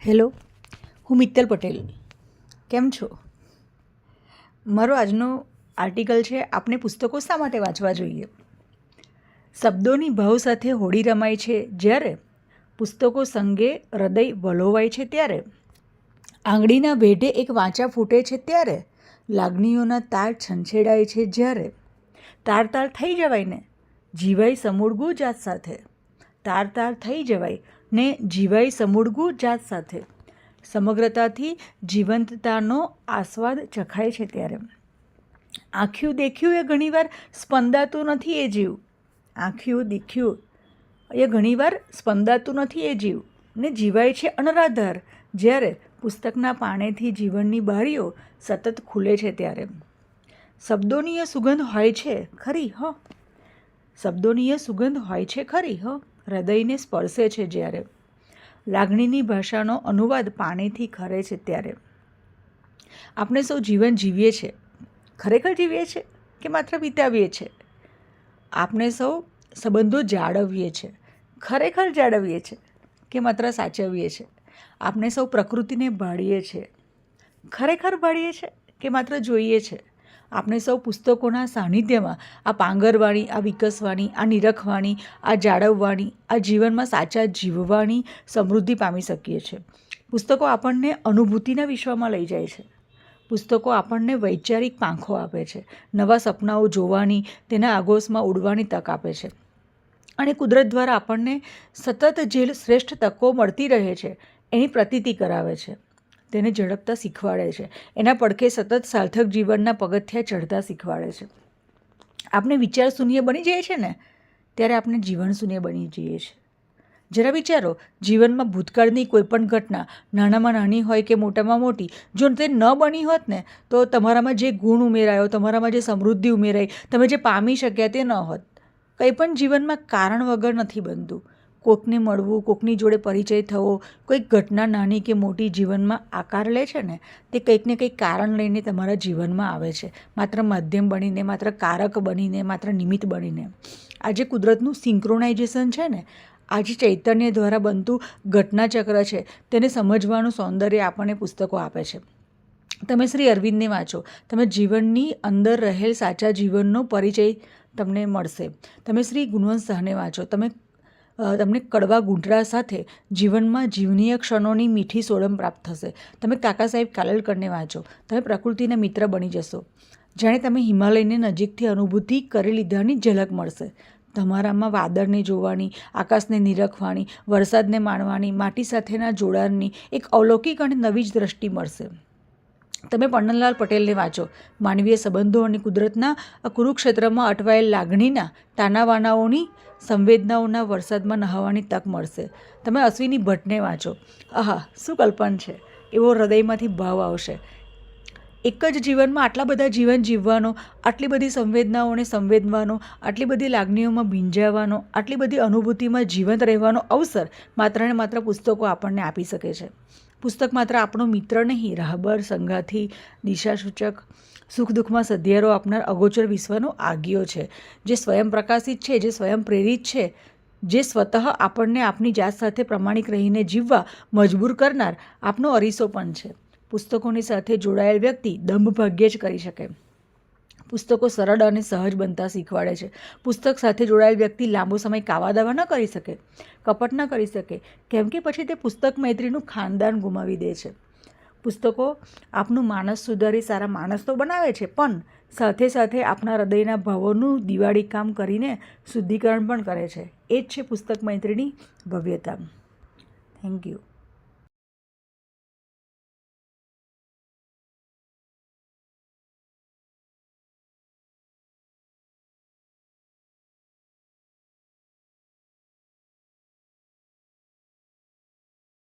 Hello, હું મિત્તલ પટેલ. કેમ છો? મારો આજનો આર્ટિકલ છે આપણે પુસ્તકો શા માટે વાંચવા જોઈએ. શબ્દોની ભાવ સાથે હોડી રમાય છે જ્યારે, પુસ્તકો સંગે હૃદય વલોવાય છે ત્યારે, આંગળીના વેઢે એક વાંચા ફૂટે છે ત્યારે, લાગણીઓના તાર છંછેડાય છે જ્યારે, તાર તાર થઈ જવાય ને જીવાય સમૂળગું જાત સાથે, તાર તાર થઈ જવાય ને જીવાય સમૂળગું જાત સાથે, સમગ્રતાથી જીવંતતાનો આસ્વાદ ચખાય છે ત્યારે, આંખ્યું દેખ્યું એ ઘણીવાર સ્પંદાતું નથી એ જીવ, આંખ્યું દેખ્યું એ ઘણીવાર સ્પંદાતું નથી એ જીવ ને જીવાય છે અનરાધાર જ્યારે, પુસ્તકના પાનેથી જીવનની બારીઓ સતત ખુલે છે ત્યારે, શબ્દોની એ સુગંધ હોય છે ખરી શબ્દોની એ સુગંધ હોય છે ખરી હૃદયને સ્પર્શે છે જ્યારે, લાગણીની ભાષાનો અનુવાદ પાણીથી ખરે છે ત્યારે, આપણે સૌ જીવન જીવીએ છીએ, ખરેખર જીવીએ છીએ કે માત્ર વિતાવીએ છીએ. આપણે સૌ સંબંધો જાળવીએ છીએ, ખરેખર જાળવીએ છીએ કે માત્ર સાચવીએ છીએ. આપણે સૌ પ્રકૃતિને ભાળીએ છીએ, ખરેખર ભાળીએ છીએ કે માત્ર જોઈએ છીએ. આપણે સૌ પુસ્તકોના સાનિધ્યમાં આ પાંગરવાણી, આ વિકસવાની, આ નિરખવાની, આ જાળવવાની, આ જીવનમાં સાચા જીવવાની સમૃદ્ધિ પામી શકીએ છીએ. પુસ્તકો આપણને અનુભૂતિના વિશ્વમાં લઈ જાય છે. પુસ્તકો આપણને વૈચારિક પાંખો આપે છે, નવા સપનાઓ જોવાની, તેના આગોશમાં ઉડવાની તક આપે છે. અને કુદરત દ્વારા આપણને સતત જે શ્રેષ્ઠ તકો મળતી રહે છે એની પ્રતીતિ કરાવે છે, તેને ઝડપતા શીખવાડે છે, એના પડખે સતત સાર્થક જીવનના પગથિયાં ચઢતા શીખવાડે છે. આપણે વિચાર શૂન્ય બની જઈએ છીએ ને ત્યારે આપણે જીવન શૂન્ય બની જઈએ છીએ. જરા વિચારો, જીવનમાં ભૂતકાળની કોઈ પણ ઘટના નાનામાં નાની હોય કે મોટામાં મોટી, જો તે ન બની હોત ને તો તમારામાં જે ગુણ ઉમેરાયો, તમારામાં જે સમૃદ્ધિ ઉમેરાઈ, તમે જે પામી શક્યા તે ન હોત. કંઈ પણ જીવનમાં કારણ વગર નથી બનતું. કોકને મળવું, કોકની જોડે પરિચય થવો, કોઈક ઘટના નાની કે મોટી જીવનમાં આકાર લે છે ને તે કંઈક ને કંઈક કારણ લઈને તમારા જીવનમાં આવે છે, માત્ર માધ્યમ બનીને, માત્ર કારક બનીને, માત્ર નિમિત્ત બનીને. આજે કુદરતનું સિંક્રોનાઇઝેશન છે ને, આજે ચૈતન્ય દ્વારા બનતું ઘટનાચક્ર છે, તેને સમજવાનું સૌંદર્ય આપણને પુસ્તકો આપે છે. તમે શ્રી અરવિંદને વાંચો, તમે જીવનની અંદર રહેલ સાચા જીવનનો પરિચય તમને મળશે. તમે શ્રી ગુણવંત શાહને વાંચો, તમને કડવા ગુંઠરા સાથે જીવનમાં જીવનીય ક્ષણોની મીઠી સોડમ પ્રાપ્ત થશે. તમે કાકા સાહેબ કાલેલકરને વાંચો, તમે પ્રકૃતિના મિત્ર બની જશો. જાણે તમે હિમાલયને નજીકથી અનુભૂતિ કરી લીધાની ઝલક મળશે. તમારામાં વાદળને જોવાની, આકાશને નિરખવાની, વરસાદને માણવાની, માટી સાથેના જોડાણની એક અલૌકિક અને નવી જ દ્રષ્ટિ મળશે. તમે પન્નલાલ પટેલને વાંચો, માનવીય સંબંધો અને કુદરતના કુરુક્ષેત્રમાં અટવાયેલ લાગણીના તાનાવાનાઓની સંવેદનાઓના વરસાદમાં નહાવાની તક મળશે. તમે અશ્વિની ભટ્ટને વાંચો, શું કલ્પન છે એવો હૃદયમાંથી ભાવ આવશે. એક જ જીવનમાં આટલા બધા જીવન જીવવાનો, આટલી બધી સંવેદનાઓને સંવેદવાનો, આટલી બધી લાગણીઓમાં ભીંજાવાનો, આટલી બધી અનુભૂતિમાં જીવંત રહેવાનો અવસર માત્ર ને માત્ર પુસ્તકો આપણને આપી શકે છે. પુસ્તક માત્ર આપણો મિત્ર નહીં, રાહબર, સંગાથી, દિશાસૂચક, સુખ દુઃખમાં સધિયારો આપનાર અગોચર વિશ્વનો આગિયો છે, જે સ્વયં પ્રકાશિત છે, જે સ્વયં પ્રેરિત છે, જે સ્વતઃ આપણને આપણી જાત સાથે પ્રમાણિક રહીને જીવવા મજબૂર કરનાર આપનો અરીસો પણ છે. પુસ્તકોની સાથે જોડાયેલ વ્યક્તિ દંભ ભાગ્યે જ કરી શકે. પુસ્તકો સરળ અને સહજ બનતા શીખવાડે છે. પુસ્તક સાથે જોડાયેલ વ્યક્તિ લાંબો સમય કાવા દાવા ન કરી શકે, કપટ ન કરી શકે, કેમ કે પછી તે પુસ્તક મૈત્રીનું ખાનદાન ગુમાવી દે છે. પુસ્તકો આપનું માનસ સુધારી સારા માણસ તો બનાવે છે, પણ સાથે સાથે આપણા હૃદયના ભાવોનું દિવાળી કામ કરીને શુદ્ધિકરણ પણ કરે છે. એ જ છે પુસ્તક મૈત્રીની ભવ્યતા. Thank you.